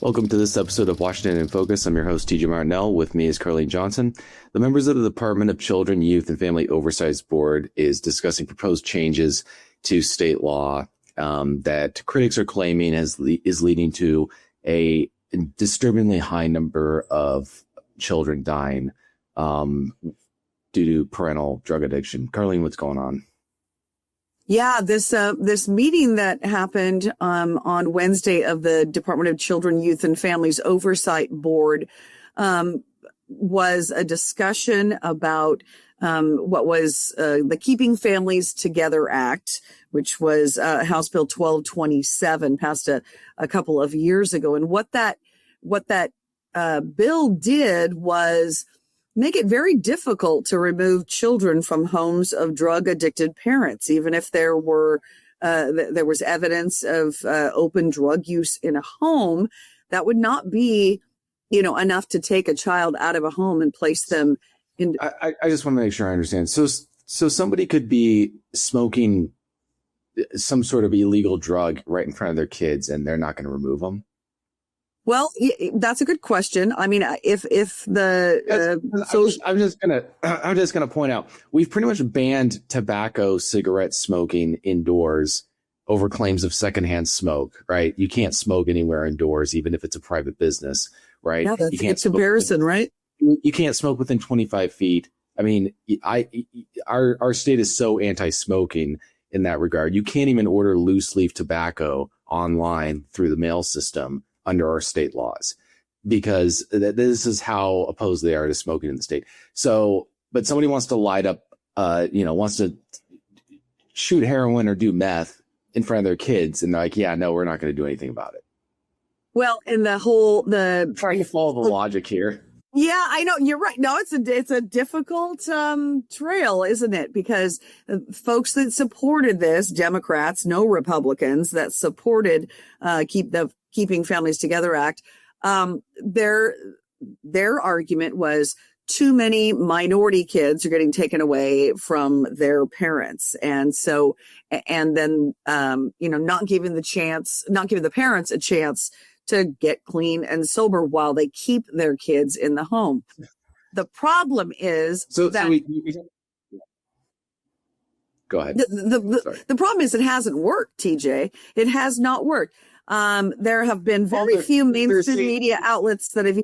Welcome to this episode of Washington in Focus. I'm your host, TJ Martinell. With me is Carlene Johnson. The members of the Department of Children, Youth, and Family Oversight Board is discussing proposed changes to state law that critics are claiming is leading to a disturbingly high number of children dying due to parental drug addiction. Carlene, what's going on? Yeah, this meeting that happened on Wednesday of the Department of Children, Youth, and Families Oversight Board was a discussion about what was the Keeping Families Together Act, which was House Bill 1227, passed a couple of years ago. And what that bill did was make it very difficult to remove children from homes of drug-addicted parents, even if there was evidence of open drug use in a home. That would not be, enough to take a child out of a home and place them in. I just want to make sure I understand. So somebody could be smoking some sort of illegal drug right in front of their kids, and they're not going to remove them? Well, that's a good question. I mean, if the I'm just gonna point out, we've pretty much banned tobacco, cigarette smoking indoors over claims of secondhand smoke, right? You can't smoke anywhere indoors, even if it's a private business, right? Yeah, that's a good comparison, right? You can't smoke within 25 feet. I mean, our state is so anti-smoking in that regard. You can't even order loose leaf tobacco online through the mail system under our state laws, because this is how opposed they are to smoking in the state. So, but somebody wants to light up, wants to shoot heroin or do meth in front of their kids, and they're like, yeah, no, we're not going to do anything about it. Well, and trying to follow the logic here. Yeah, I know, you're right. No, it's a difficult trail, isn't it? Because folks that supported this, Democrats, no Republicans, that supported Keeping Families Together Act, their argument was too many minority kids are getting taken away from their parents. And so, and then, not giving the parents a chance to get clean and sober while they keep their kids in the home. The problem is go ahead. The problem is it hasn't worked, TJ. It has not worked. There have been very few mainstream media outlets that have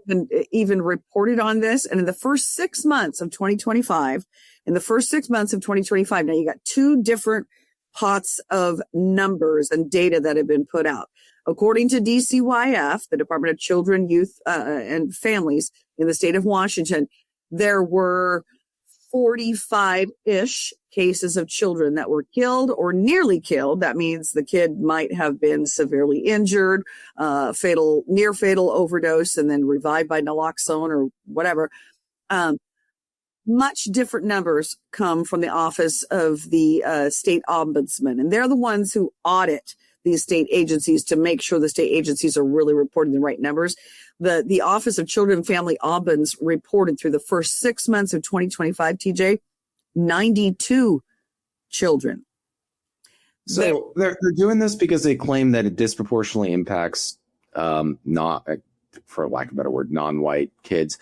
even reported on this. And in the first 6 months of 2025, now you got two different pots of numbers and data that have been put out. According to DCYF, the Department of Children, Youth, and Families in the state of Washington, there were 45-ish cases of children that were killed or nearly killed. That means the kid might have been severely injured, near fatal overdose, and then revived by naloxone or whatever. Much different numbers come from the Office of the State Ombudsman, and they're the ones who audit these state agencies to make sure the state agencies are really reporting the right numbers. The Office of Children and Family Ombuds reported through the first 6 months of 2025, TJ, 92 children. So they're doing this because they claim that it disproportionately impacts not, for lack of a better word, non-white kids.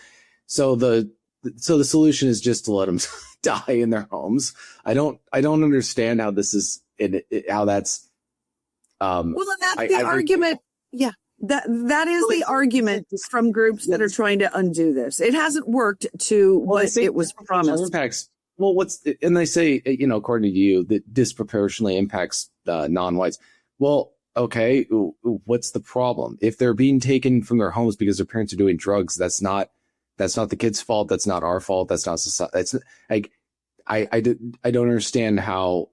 So the solution is just to let them die in their homes. I don't understand how this is how that's. Well, and that's the argument. Yeah, that is the argument from groups that are trying to undo this. It hasn't worked to what it was promised. Impacts. Well, and they say, according to you, that disproportionately impacts non-whites. Well, okay, what's the problem? If they're being taken from their homes because their parents are doing drugs, that's not the kid's fault. That's not our fault. That's not society. That's like, I don't understand how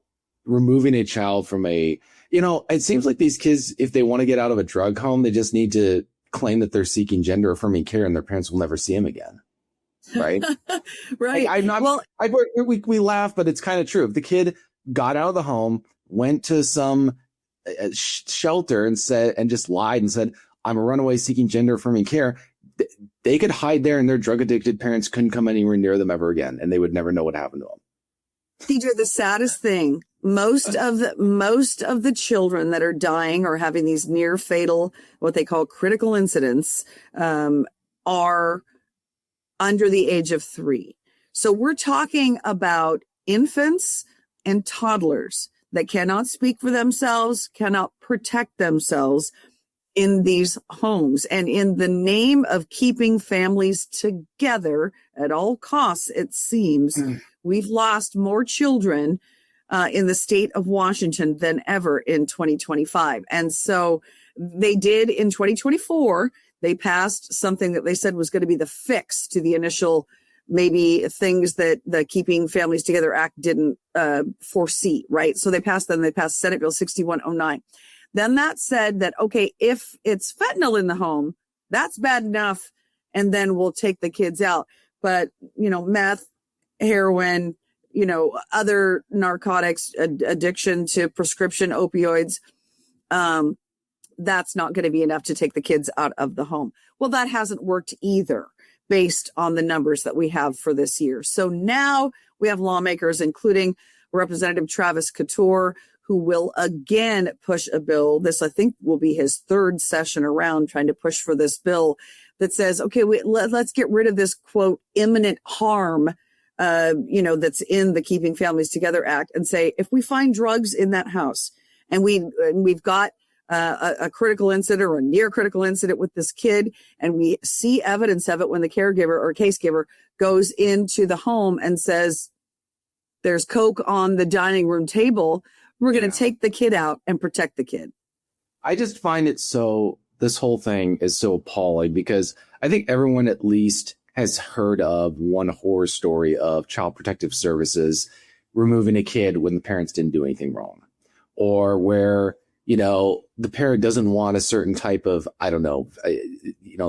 removing a child from it seems like these kids, if they want to get out of a drug home, they just need to claim that they're seeking gender affirming care and their parents will never see them again. Right. Right. We laugh, but it's kind of true. If the kid got out of the home, went to some shelter and just lied and said, I'm a runaway seeking gender affirming care, they could hide there and their drug addicted parents couldn't come anywhere near them ever again. And they would never know what happened to them. Peter, the saddest thing most of the children that are dying or having these near fatal, what they call critical incidents, are under the age of 3. So we're talking about infants and toddlers that cannot speak for themselves, cannot protect themselves in these homes. And in the name of keeping families together at all costs, it seems, we've lost more children in the state of Washington than ever in 2025. And so they did in 2024, they passed something that they said was going to be the fix to the initial maybe things that the Keeping Families Together Act didn't foresee, right? So they passed Senate Bill 6109. Then that said that, okay, if it's fentanyl in the home, that's bad enough, and then we'll take the kids out. But, meth, heroin, other narcotics, addiction to prescription opioids, that's not going to be enough to take the kids out of the home. Well, that hasn't worked either, based on the numbers that we have for this year. So now we have lawmakers, including Representative Travis Couture, who will again push a bill. This, I think, will be his 3rd session around trying to push for this bill that says, okay, let's get rid of this, quote, imminent harm, that's in the Keeping Families Together Act, and say, if we find drugs in that house and we've got a critical incident or a near critical incident with this kid, and we see evidence of it when the caregiver or case giver goes into the home and says, there's Coke on the dining room table, we're going to take the kid out and protect the kid. I just find this whole thing is so appalling, because I think everyone at least has heard of one horror story of Child Protective Services removing a kid when the parents didn't do anything wrong, or where, the parent doesn't want a certain type of, I don't know,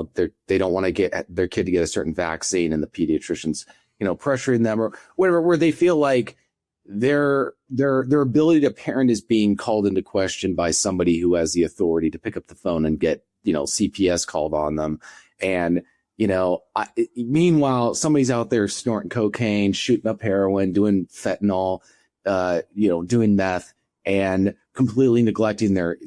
they don't want to get their kid to get a certain vaccine, and the pediatrician's, pressuring them or whatever, where they feel like their ability to parent is being called into question by somebody who has the authority to pick up the phone and get, CPS called on them. And, meanwhile, somebody's out there snorting cocaine, shooting up heroin, doing fentanyl, doing meth, and completely neglecting their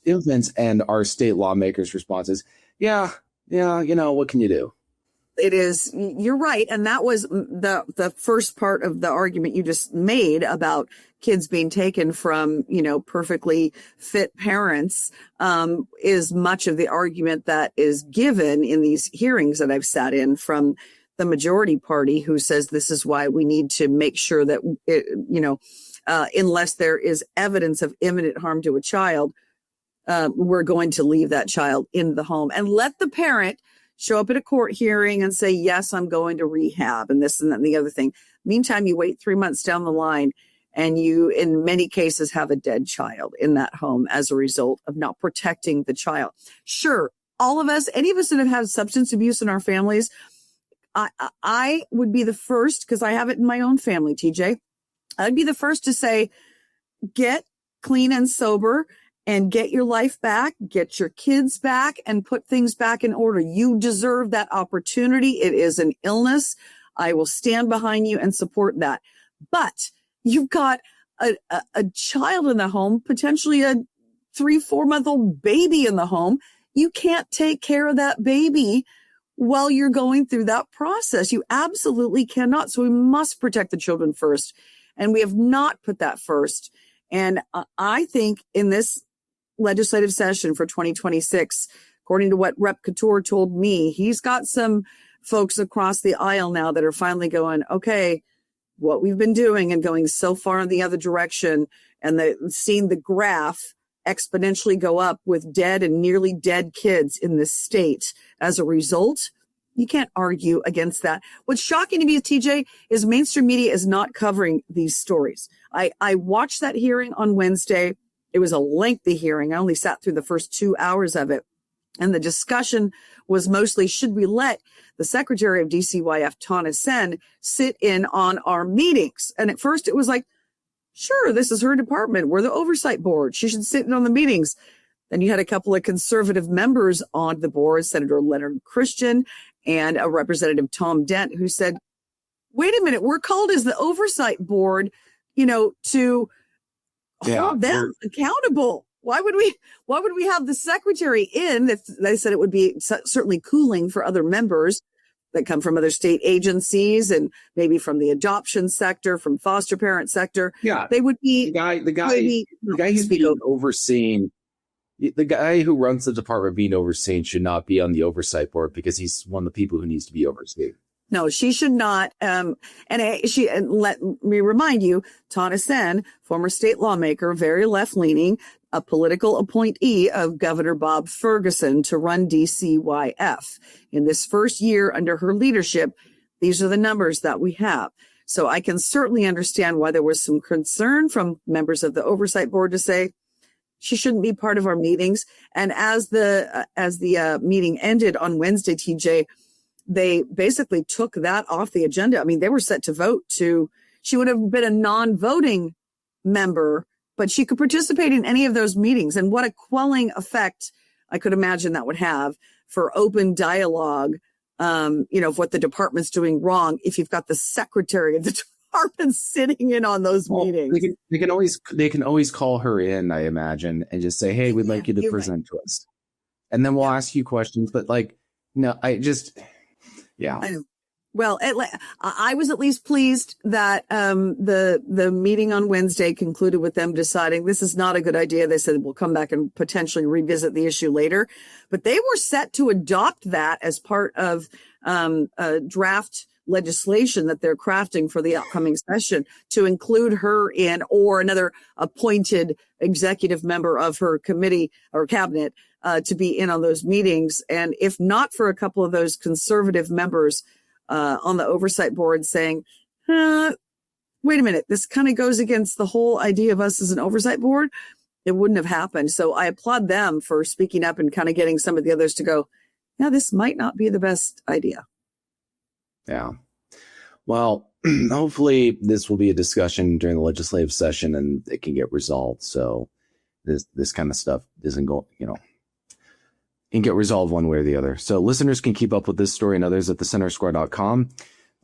infants. And our state lawmakers' response is, what can you do? It is, you're right. And that was the first part of the argument you just made about kids being taken from, perfectly fit parents, is much of the argument that is given in these hearings that I've sat in from the majority party, who says this is why we need to make sure that, unless there is evidence of imminent harm to a child, we're going to leave that child in the home and let the parent show up at a court hearing and say, yes, I'm going to rehab and this and that and the other thing. Meantime, you wait 3 months down the line and you, in many cases, have a dead child in that home as a result of not protecting the child. Sure, all of us, any of us that have had substance abuse in our families, I would be the first, because I have it in my own family, TJ, I'd be the first to say, get clean and sober and get your life back, get your kids back, and put things back in order. You deserve that opportunity. It is an illness. I will stand behind you and support that. But you've got a child in the home, potentially a 3-4 month old baby in the home. You can't take care of that baby while you're going through that process. You absolutely cannot. So we must protect the children first. And we have not put that first. And I think in this legislative session for 2026, according to what Rep. Couture told me, he's got some folks across the aisle now that are finally going, okay, what we've been doing and going so far in the other direction, and seeing the graph exponentially go up with dead and nearly dead kids in this state as a result. You can't argue against that. What's shocking to me, TJ, is mainstream media is not covering these stories. I watched that hearing on Wednesday. It was a lengthy hearing. I only sat through the first 2 hours of it. And the discussion was mostly, should we let the secretary of DCYF, Tana Sen, sit in on our meetings? And at first it was like, sure, this is her department. We're the oversight board. She should sit in on the meetings. Then you had a couple of conservative members on the board, Senator Leonard Christian and a Representative Tom Dent, who said, wait a minute, we're called as the oversight board, to hold them accountable. Why would we have the secretary in if they said it would be certainly cooling for other members that come from other state agencies and maybe from the adoption sector, from foster parent sector? Yeah. They would be the guy who's being overseen. The guy who runs the department being overseen should not be on the oversight board because he's one of the people who needs to be overseen. No, she should not. And let me remind you, Tana Sen, former state lawmaker, very left-leaning, a political appointee of Governor Bob Ferguson to run DCYF. In this first year under her leadership, these are the numbers that we have. So I can certainly understand why there was some concern from members of the oversight board to say she shouldn't be part of our meetings. And as the meeting ended on Wednesday, TJ, they basically took that off the agenda. I mean, they were set to vote she would have been a non-voting member, but she could participate in any of those meetings. And what a quelling effect I could imagine that would have for open dialogue, of what the department's doing wrong. If you've got the secretary of the department sitting in on those meetings, they can always call her in, I imagine, and just say, hey, we'd like you to present to us. And then we'll ask you questions. But no, yeah. I know. Well, I was at least pleased that the meeting on Wednesday concluded with them deciding this is not a good idea. They said we'll come back and potentially revisit the issue later. But they were set to adopt that as part of a draft legislation that they're crafting for the upcoming session to include her in or another appointed executive member of her committee or cabinet to be in on those meetings. And if not for a couple of those conservative members on the oversight board saying, wait a minute, this kind of goes against the whole idea of us as an oversight board, it wouldn't have happened. So I applaud them for speaking up and kind of getting some of the others to go, yeah, this might not be the best idea. Yeah. Well, hopefully this will be a discussion during the legislative session and it can get resolved. So this kind of stuff doesn't go, can get resolved one way or the other. So listeners can keep up with this story and others at thecentersquare.com.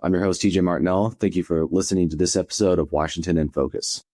I'm your host, TJ Martinell. Thank you for listening to this episode of Washington in Focus.